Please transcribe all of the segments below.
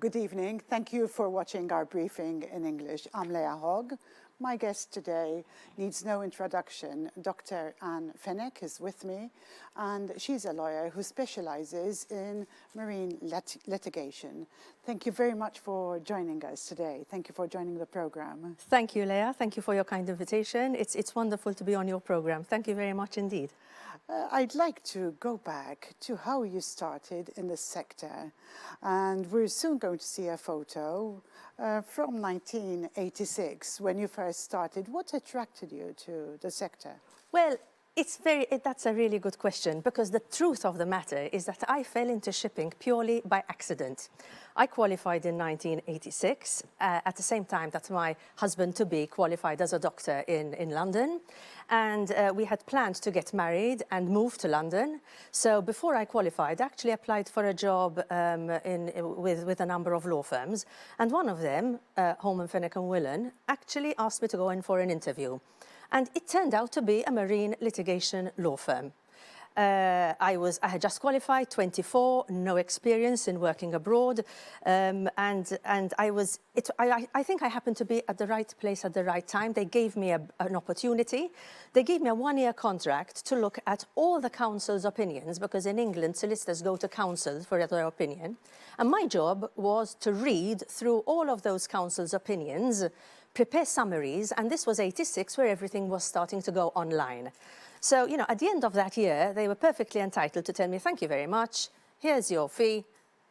Good evening. Thank you for watching our briefing in English. I'm Leah Hogg. My guest today needs no introduction. Dr. Ann Fenech is with me, and she's a lawyer who specializes in marine litigation. Thank you very much for joining us today. Thank you for joining the program. Thank you, Leah. Thank you for your kind invitation. It's wonderful to be on your program. Thank you very much indeed. I'd like to go back to how you started in this sector, and we're soon going to see a photo from 1986 when you first started. What attracted you to the sector? Well, that's a really good question, because the truth of the matter is that I fell into shipping purely by accident. I qualified in 1986 at the same time that my husband-to-be qualified as a doctor in London. And we had planned to get married and move to London. So before I qualified, I actually applied for a job with a number of law firms. And one of them, Holman Fenwick and Willan, actually asked me to go in for an interview. And it turned out to be a marine litigation law firm. I had just qualified, 24, no experience in working abroad, and I think I happened to be at the right place at the right time. They gave me an opportunity. They gave me a one-year contract to look at all the council's opinions, because in England solicitors go to council for their opinion, and my job was to read through all of those council's opinions, prepare summaries, and this was 86, where everything was starting to go online. So, you know, at the end of that year, they were perfectly entitled to tell me, thank you very much, here's your fee,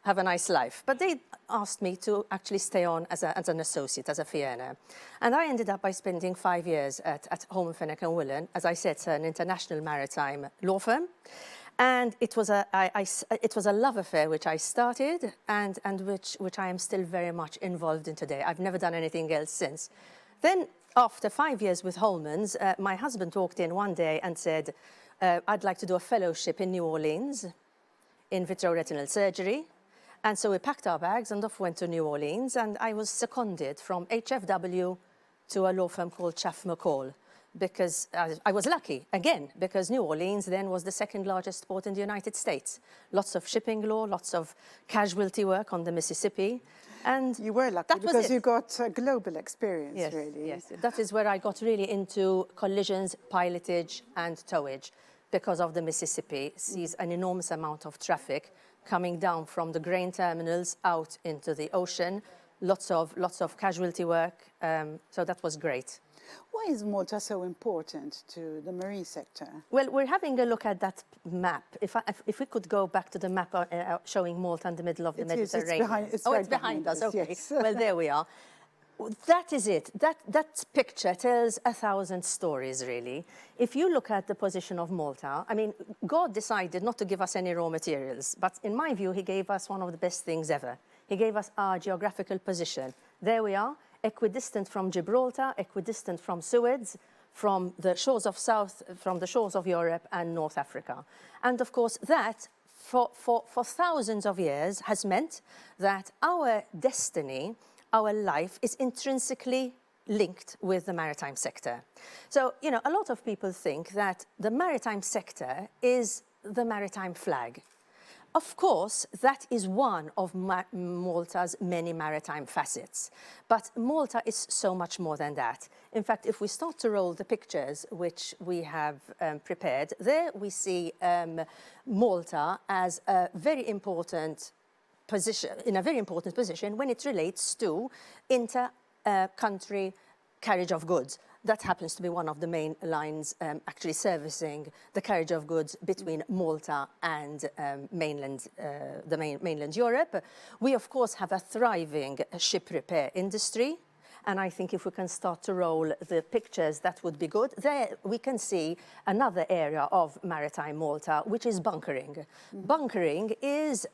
have a nice life. But they asked me to actually stay on as an associate, as a fee earner. And I ended up by spending 5 years at Holman Fenwick and Willan. As I said, it's an international maritime law firm. And it was a love affair which I started and which I am still very much involved in today. I've never done anything else since. Then, after 5 years with Holman's, my husband walked in one day and said, I'd like to do a fellowship in New Orleans in vitreoretinal surgery. And so we packed our bags and off went to New Orleans, and I was seconded from HFW to a law firm called Chaffe McCall, because I was lucky, again, because New Orleans then was the second largest port in the United States. Lots of shipping law, lots of casualty work on the Mississippi. And you were lucky because you got global experience, yes, really. Yes, that is where I got really into collisions, pilotage and towage, because of the Mississippi sees an enormous amount of traffic coming down from the grain terminals out into the ocean, lots of casualty work, so that was great. Why is Malta so important to the marine sector? Well, we're having a look at that map. If we could go back to the map showing Malta in the middle of the Mediterranean. It's right behind us. Okay. Yes. Well, there we are. That is it. That picture tells 1,000 stories, really. If you look at the position of Malta, I mean, God decided not to give us any raw materials, but in my view, he gave us one of the best things ever. He gave us our geographical position. There we are. Equidistant from Gibraltar, equidistant from Suez, from the shores of Europe and North Africa. And of course that, for thousands of years, has meant that our destiny, our life, is intrinsically linked with the maritime sector. So, you know, a lot of people think that the maritime sector is the maritime flag. Of course, that is one of Malta's many maritime facets. But Malta is so much more than that. In fact, if we start to roll the pictures which we have prepared, there we see Malta as a very important position, when it relates to inter-country carriage of goods. That happens to be one of the main lines actually servicing the carriage of goods between Malta and mainland Europe. We, of course, have a thriving ship repair industry. And I think if we can start to roll the pictures, that would be good. There we can see another area of maritime Malta, which is bunkering. Mm-hmm. Bunkering is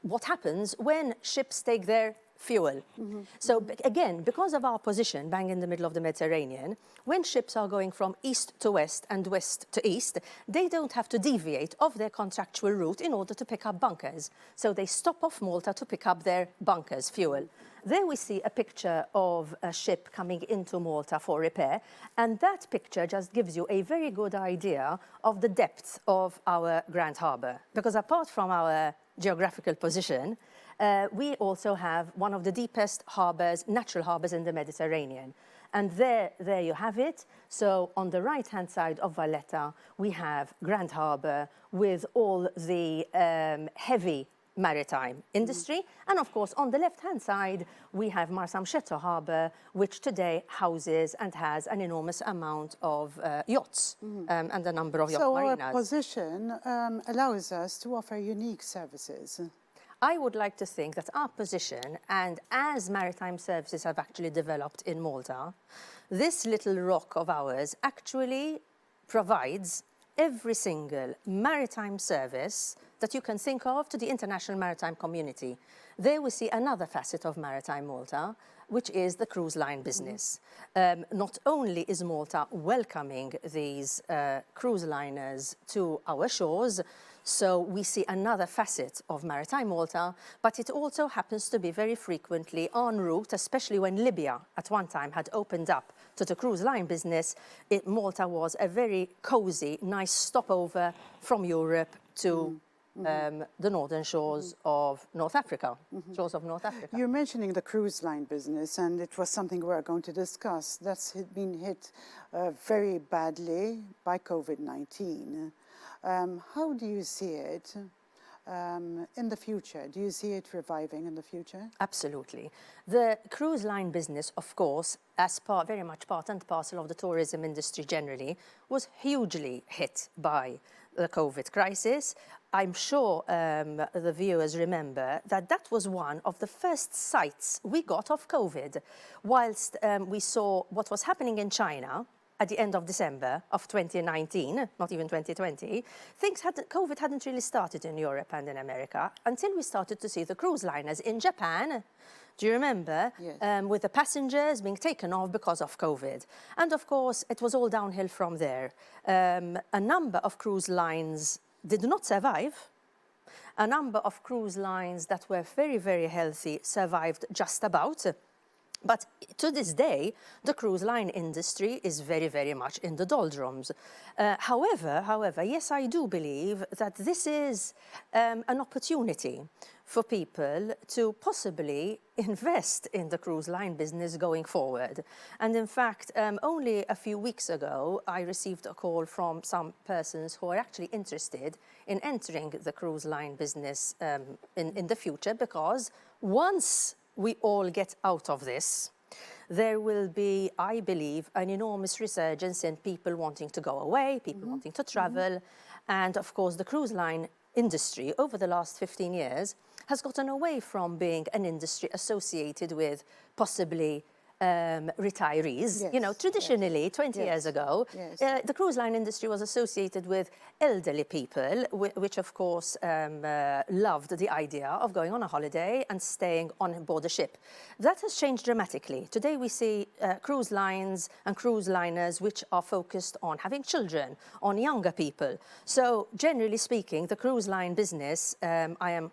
what happens when ships take their fuel. Mm-hmm. So again, because of our position bang in the middle of the Mediterranean, when ships are going from east to west and west to east, they don't have to deviate off their contractual route in order to pick up bunkers. So they stop off Malta to pick up their bunkers fuel. There we see a picture of a ship coming into Malta for repair, and that picture just gives you a very good idea of the depth of our Grand Harbour. Because apart from our geographical position, we also have one of the deepest harbours, natural harbours in the Mediterranean. And there you have it. So on the right-hand side of Valletta, we have Grand Harbour with all the heavy maritime industry. And of course, on the left-hand side, we have Marsamxetto Harbour, which today houses and has an enormous amount of yachts and a number of yacht marinas. So our position allows us to offer unique services. I would like to think that our position, and as maritime services have actually developed in Malta, this little rock of ours actually provides every single maritime service that you can think of to the international maritime community. There we see another facet of Maritime Malta, which is the cruise line business. Not only is Malta welcoming these cruise liners to our shores, so we see another facet of Maritime Malta, but it also happens to be very frequently en route, especially when Libya at one time had opened up to the cruise line business. Malta was a very cozy, nice stopover from Europe to the northern shores of North Africa, shores of North Africa. You're mentioning the cruise line business, and it was something we're going to discuss. That's been hit very badly by COVID-19. How do you see it in the future? Do you see it reviving in the future? Absolutely. The cruise line business, of course, as very much part and parcel of the tourism industry generally, was hugely hit by the COVID crisis. I'm sure the viewers remember that that was one of the first sights we got of COVID. Whilst we saw what was happening in China at the end of December of 2019, not even 2020, COVID hadn't really started in Europe and in America until we started to see the cruise liners in Japan. Do you remember? Yes. With the passengers being taken off because of COVID. And of course, it was all downhill from there. A number of cruise lines did not survive. A number of cruise lines that were very, very healthy survived just about. But to this day, the cruise line industry is very, very much in the doldrums. However, yes, I do believe that this is an opportunity for people to possibly invest in the cruise line business going forward. And in fact, only a few weeks ago, I received a call from some persons who are actually interested in entering the cruise line business in the future, because once we all get out of this, there will be, I believe, an enormous resurgence in people wanting to go away, people wanting to travel. And of course, the cruise line industry over the last 15 years has gotten away from being an industry associated with possibly retirees. Yes, you know, traditionally, 20 yes, years ago, yes. the cruise line industry was associated with elderly people, which of course loved the idea of going on a holiday and staying on board a ship. That has changed dramatically. Today we see cruise lines and cruise liners which are focused on having children, on younger people. So generally speaking, the cruise line business, I am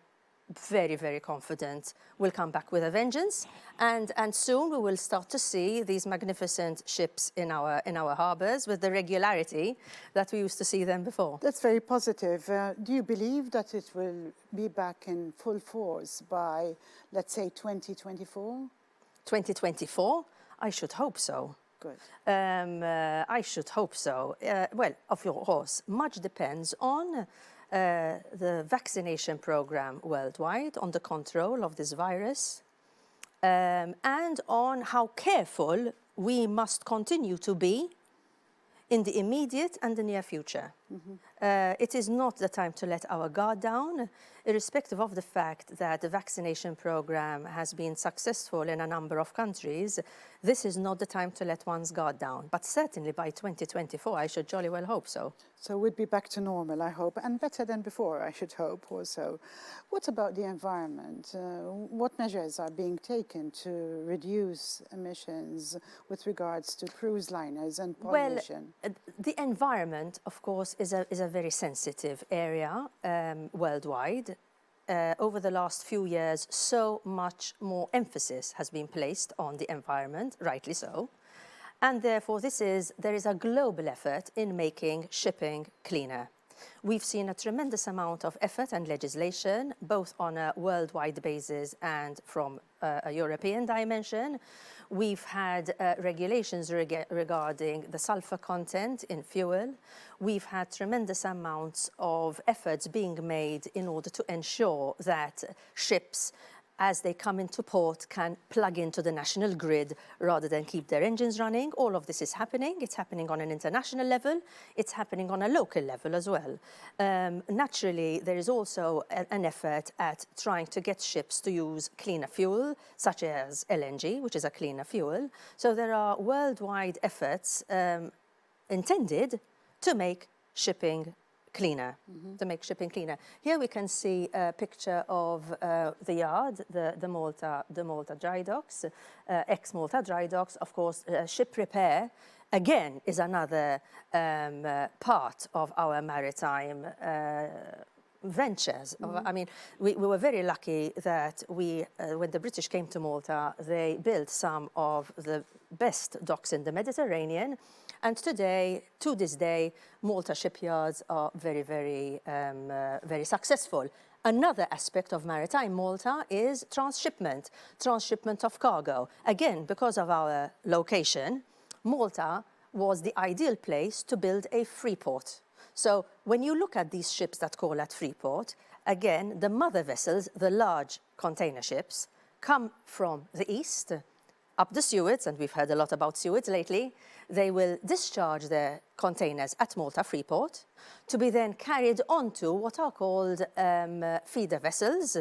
very, very confident will come back with a vengeance, and soon we will start to see these magnificent ships in our harbours with the regularity that we used to see them before. That's very positive. Do you believe that it will be back in full force by, let's say, 2024? 2024? I should hope so. Good. I should hope so. Well, of course, much depends on the vaccination program worldwide, on the control of this virus, and on how careful we must continue to be in the immediate and the near future. It is not the time to let our guard down, irrespective of the fact that the vaccination program has been successful in a number of countries. This is not the time to let one's guard down, but certainly by 2024, I should jolly well hope so. So we'd be back to normal, I hope, and better than before, I should hope also. What about the environment? What measures are being taken to reduce emissions with regards to cruise liners and pollution? Well, the environment, of course, is a very sensitive area worldwide. over the last few years, so much more emphasis has been placed on the environment, rightly so. And therefore, there is a global effort in making shipping cleaner. We've seen a tremendous amount of effort and legislation, both on a worldwide basis and from a European dimension. We've had regulations regarding the sulfur content in fuel. We've had tremendous amounts of efforts being made in order to ensure that ships, as they come into port, can plug into the national grid rather than keep their engines running. All of this is happening. It's happening on an international level. It's happening on a local level as well. Naturally, there is also an effort at trying to get ships to use cleaner fuel, such as LNG, which is a cleaner fuel. So there are worldwide efforts intended to make shipping cleaner, to make shipping cleaner. Here we can see a picture of the yard, the Malta Drydocks, ex-Malta Drydocks. Of course, ship repair, again, is another part of our maritime ventures. I mean, we were very lucky that when the British came to Malta, they built some of the best docks in the Mediterranean. And today, to this day, Malta shipyards are very, very successful. Another aspect of maritime Malta is transshipment of cargo. Again, because of our location, Malta was the ideal place to build a free port. So when you look at these ships that call at Freeport, again, the mother vessels, the large container ships, come from the east, up the Suez, and we've heard a lot about Suez lately. They will discharge their containers at Malta Freeport to be then carried onto what are called feeder vessels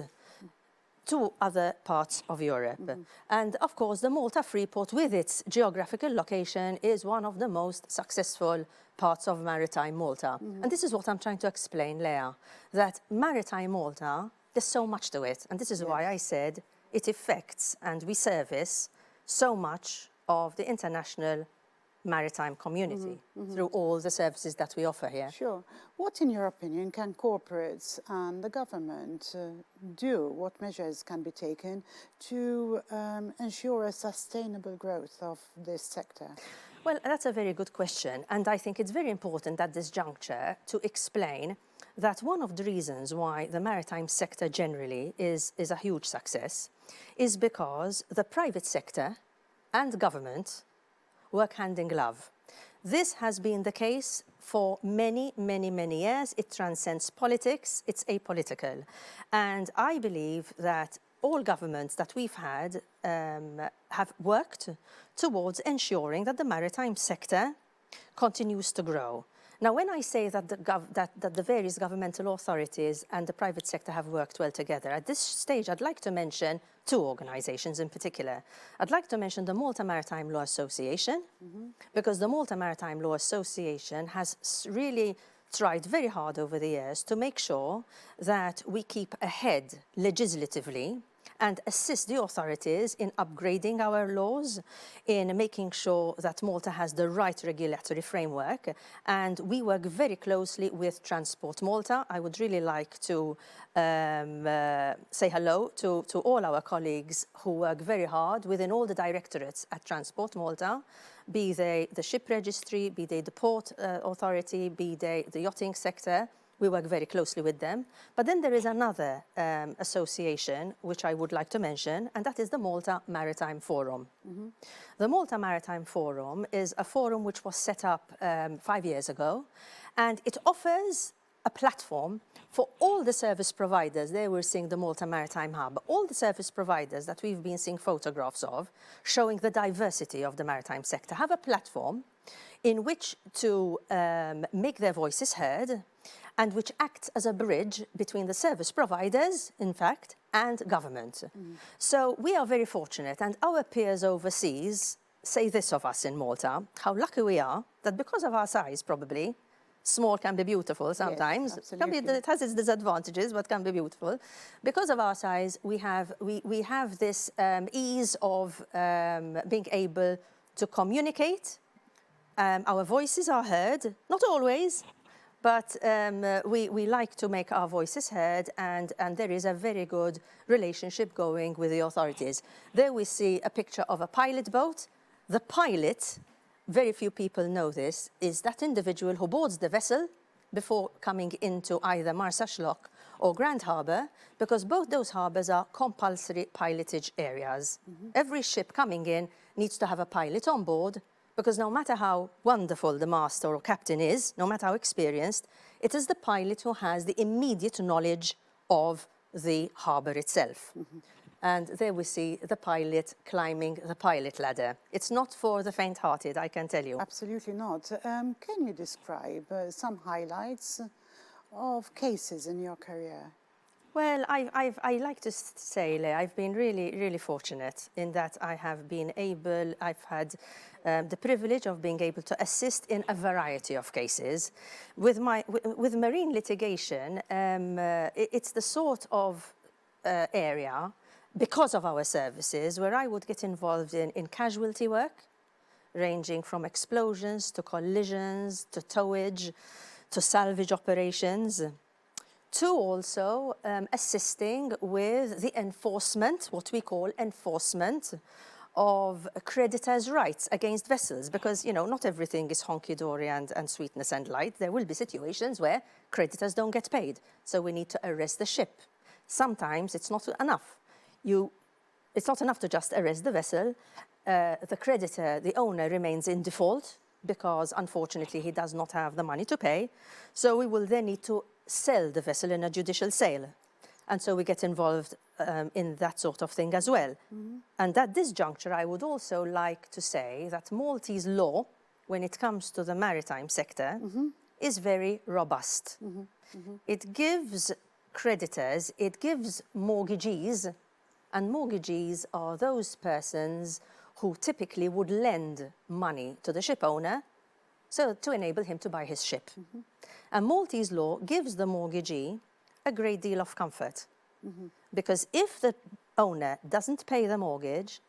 to other parts of Europe. And of course, the Malta Freeport, with its geographical location, is one of the most successful parts of maritime Malta. And this is what I'm trying to explain, Leah, that maritime Malta, there's so much to it. And this is why I said it affects and we service so much of the international maritime community through all the services that we offer here. Sure. What, in your opinion, can corporates and the government do? What measures can be taken to ensure a sustainable growth of this sector? Well, that's a very good question. And I think it's very important at this juncture to explain that one of the reasons why the maritime sector generally is a huge success is because the private sector and government work hand in glove. This has been the case for many, many, many years. It transcends politics. It's apolitical. And I believe that all governments that we've had have worked towards ensuring that the maritime sector continues to grow. Now, when I say that the various governmental authorities and the private sector have worked well together, at this stage, I'd like to mention two organisations in particular. I'd like to mention the Malta Maritime Law Association, because the Malta Maritime Law Association has really tried very hard over the years to make sure that we keep ahead legislatively and assist the authorities in upgrading our laws, in making sure that Malta has the right regulatory framework. And we work very closely with Transport Malta. I would really like to say hello to all our colleagues who work very hard within all the directorates at Transport Malta, be they the ship registry, be they the port authority, be they the yachting sector. We work very closely with them. But then there is another association which I would like to mention, and that is the Malta Maritime Forum. The Malta Maritime Forum is a forum which was set up 5 years ago, and it offers a platform for all the service providers. There we're seeing the Malta Maritime Hub, all the service providers that we've been seeing photographs of, showing the diversity of the maritime sector, have a platform in which to make their voices heard, and which acts as a bridge between the service providers, in fact, and government. So we are very fortunate, and our peers overseas say this of us in Malta, how lucky we are that because of our size, probably, small can be beautiful sometimes. Yes, it has its disadvantages, but can be beautiful. Because of our size, we have this ease of being able to communicate. Our voices are heard, not always, But we like to make our voices heard, and there is a very good relationship going with the authorities. There we see a picture of a pilot boat. The pilot, very few people know this, is that individual who boards the vessel before coming into either Marsaxlokk or Grand Harbour, because both those harbours are compulsory pilotage areas. Every ship coming in needs to have a pilot on board, because no matter how wonderful the master or captain is, no matter how experienced, it is the pilot who has the immediate knowledge of the harbour itself. And there we see the pilot climbing the pilot ladder. It's not for the faint-hearted, I can tell you. Absolutely not. Can you describe some highlights of cases in your career? Well, I like to say, Leah, I've been really, really fortunate in that I have been able, I've had the privilege of being able to assist in a variety of cases. With marine litigation, it's the sort of area, because of our services, where I would get involved in casualty work, ranging from explosions to collisions to towage to salvage operations, to also assisting with the enforcement, what we call enforcement, of creditors' rights against vessels, because, you know, not everything is honky-dory and sweetness and light. There will be situations where creditors don't get paid, so we need to arrest the ship. Sometimes it's not enough. It's not enough to just arrest the vessel. The creditor, the owner, remains in default because, unfortunately, he does not have the money to pay. So we will then need to sell the vessel in a judicial sale. And so we get involved in that sort of thing as well. And at this juncture, I would also like to say that Maltese law, when it comes to the maritime sector, is very robust. It gives creditors, it gives mortgagees, and mortgagees are those persons who typically would lend money to the ship owner so to enable him to buy his ship. And Maltese law gives the mortgagee a great deal of comfort, because if the owner doesn't pay the mortgage,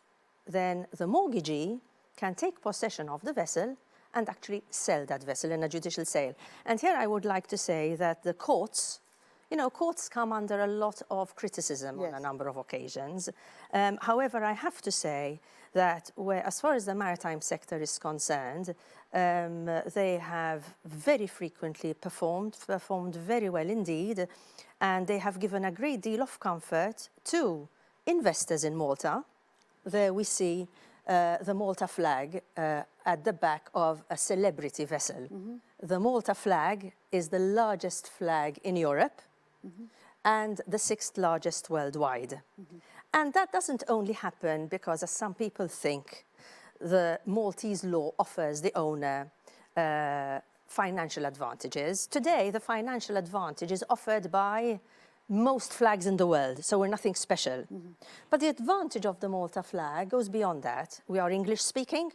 then the mortgagee can take possession of the vessel and actually sell that vessel in a judicial sale. And here I would like to say that the courts, you know, courts come under a lot of criticism on a number of occasions. However, I have to say that as far as the maritime sector is concerned, they have very frequently performed very well indeed, and they have given a great deal of comfort to investors in Malta. There we see the Malta flag at the back of a celebrity vessel. The Malta flag is the largest flag in Europe and the 6th largest worldwide. And that doesn't only happen because, as some people think, the Maltese law offers the owner financial advantages. Today, the financial advantage is offered by most flags in the world, so we're nothing special. But the advantage of the Malta flag goes beyond that. We are English speaking.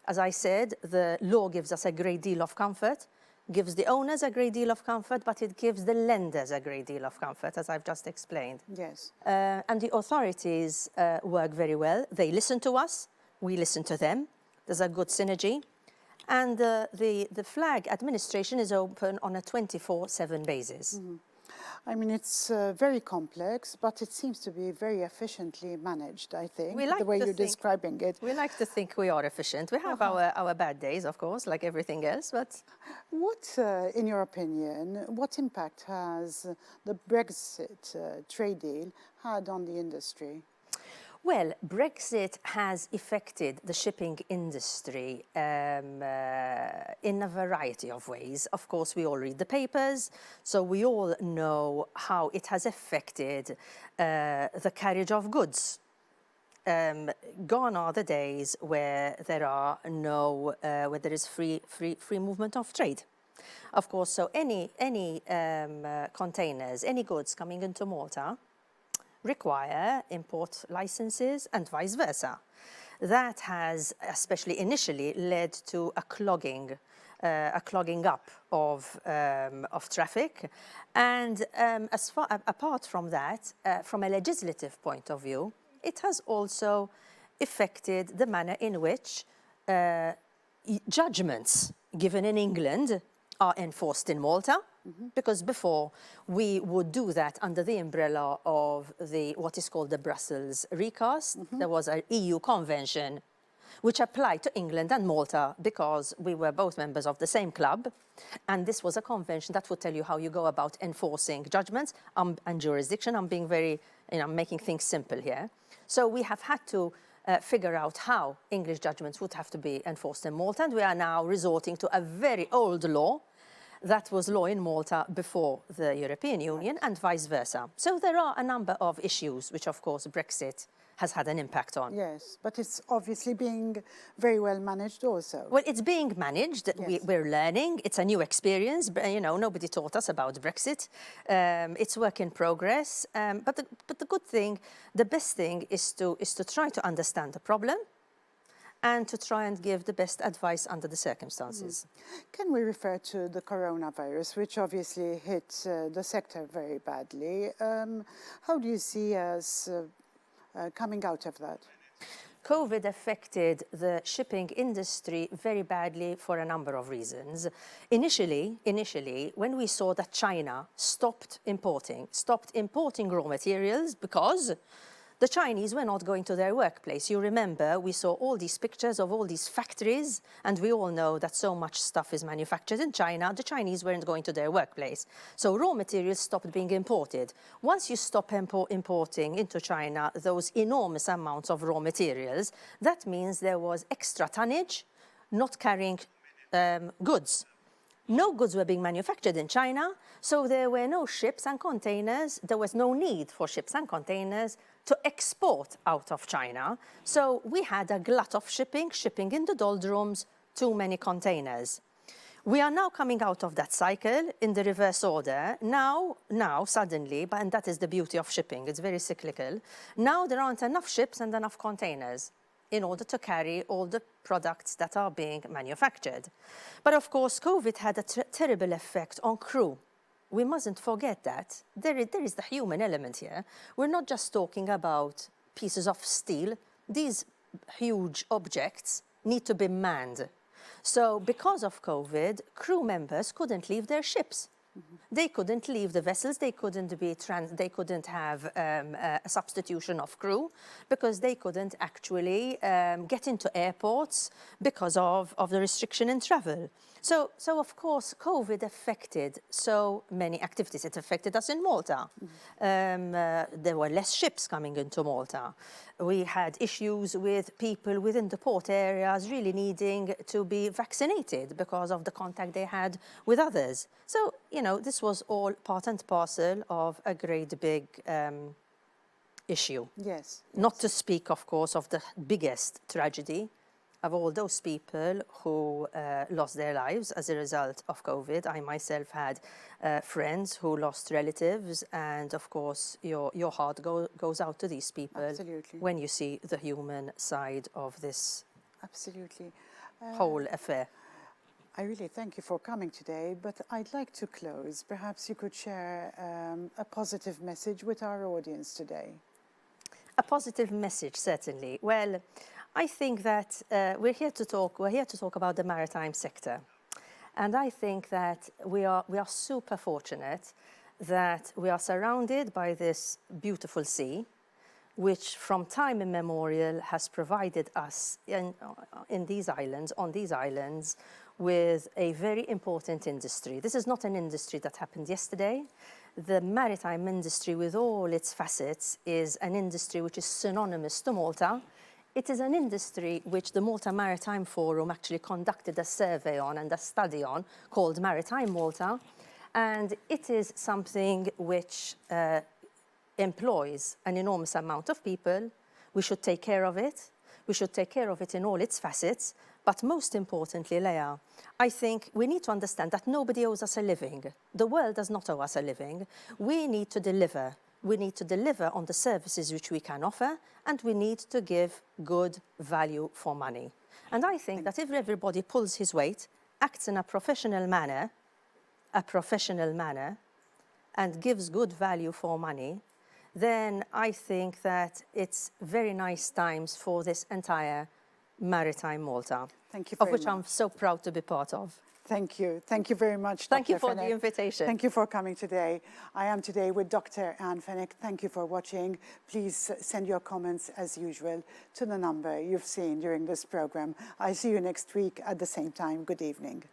As I said, the law gives us a great deal of comfort, gives the owners a great deal of comfort, but it gives the lenders a great deal of comfort, as I've just explained. Yes. And the authorities work very well. They listen to us, we listen to them. There's a good synergy. And the flag administration is open on a 24/7 basis. I mean, it's very complex, but it seems to be very efficiently managed, I think, the way you're describing it. We like to think we are efficient. We have our bad days, of course, like everything else, but... What, in your opinion, what impact has the Brexit trade deal had on the industry? Well, Brexit has affected the shipping industry in a variety of ways. Of course, we all read the papers, so we all know how it has affected the carriage of goods. Gone are the days where there is free movement of trade. Of course, so any containers, any goods coming into Malta require import licenses and vice versa. That has, especially initially, led to a clogging up of traffic. And apart from that, from a legislative point of view, it has also affected the manner in which judgments given in England are enforced in Malta, because before we would do that under the umbrella of what is called the Brussels recast. There was an EU convention which applied to England and Malta because we were both members of the same club. And this was a convention that would tell you how you go about enforcing judgments and jurisdiction. I'm being very, making things simple here. So we have had to figure out how English judgments would have to be enforced in Malta. And we are now resorting to a very old law that was law in Malta before the European Union and vice versa. So there are a number of issues which, of course, Brexit has had an impact on. Yes, but it's obviously being very well managed also. Well, it's being managed. Yes. We're learning. It's a new experience. Nobody taught us about Brexit. It's work in progress. But the good thing, the best thing is to try to understand the problem and to try and give the best advice under the circumstances. Can we refer to the coronavirus, which obviously hit the sector very badly? How do you see us coming out of that? COVID affected the shipping industry very badly for a number of reasons. Initially, when we saw that China stopped importing raw materials because the Chinese were not going to their workplace. You remember, we saw all these pictures of all these factories, and we all know that so much stuff is manufactured in China. The Chinese weren't going to their workplace. So raw materials stopped being imported. Once you stop importing into China those enormous amounts of raw materials, that means there was extra tonnage not carrying goods. No goods were being manufactured in China, so there were no ships and containers. There was no need for ships and containers to export out of China. So we had a glut of shipping in the doldrums, too many containers. We are now coming out of that cycle in the reverse order. Now suddenly, and that is the beauty of shipping, it's very cyclical. Now there aren't enough ships and enough containers in order to carry all the products that are being manufactured. But of course, COVID had a terrible effect on crew. We mustn't forget that. There is the human element here. We're not just talking about pieces of steel. These huge objects need to be manned. So because of COVID, crew members couldn't leave their ships. They couldn't leave the vessels. They couldn't have a substitution of crew because they couldn't actually get into airports because of the restriction in travel. So of course, COVID affected so many activities. It affected us in Malta. There were less ships coming into Malta. We had issues with people within the port areas really needing to be vaccinated because of the contact they had with others. So, this was all part and parcel of a great big issue. Yes. Not to speak, of course, of the biggest tragedy of all those people who lost their lives as a result of COVID. I myself had friends who lost relatives, and of course your heart goes out to these people. Absolutely. When you see the human side of this Absolutely. whole affair. I really thank you for coming today, but I'd like to close. Perhaps you could share a positive message with our audience today. A positive message, certainly. Well, I think that we're here to talk about the maritime sector. And I think that we are super fortunate that we are surrounded by this beautiful sea, which from time immemorial has provided us on these islands, with a very important industry. This is not an industry that happened yesterday. The maritime industry, with all its facets, is an industry which is synonymous to Malta. It is an industry which the Malta Maritime Forum actually conducted a survey on and a study on called Maritime Malta. And it is something which employs an enormous amount of people. We should take care of it. We should take care of it in all its facets. But most importantly, Leah, I think we need to understand that nobody owes us a living. The world does not owe us a living. We need to deliver. We need to deliver on the services which we can offer, and we need to give good value for money. And I think that if everybody pulls his weight, acts in a professional manner, and gives good value for money, then I think that it's very nice times for this entire Maritime Malta, Thank you of very which much. I'm so proud to be part of. Thank you. Thank you very much, Thank you Dr. for the Fenech. invitation. Thank you for coming today. I am today with Dr. Ann Fenech. Thank you for watching. Please send your comments, as usual, to the number you've seen during this program. I'll see you next week at the same time. Good evening.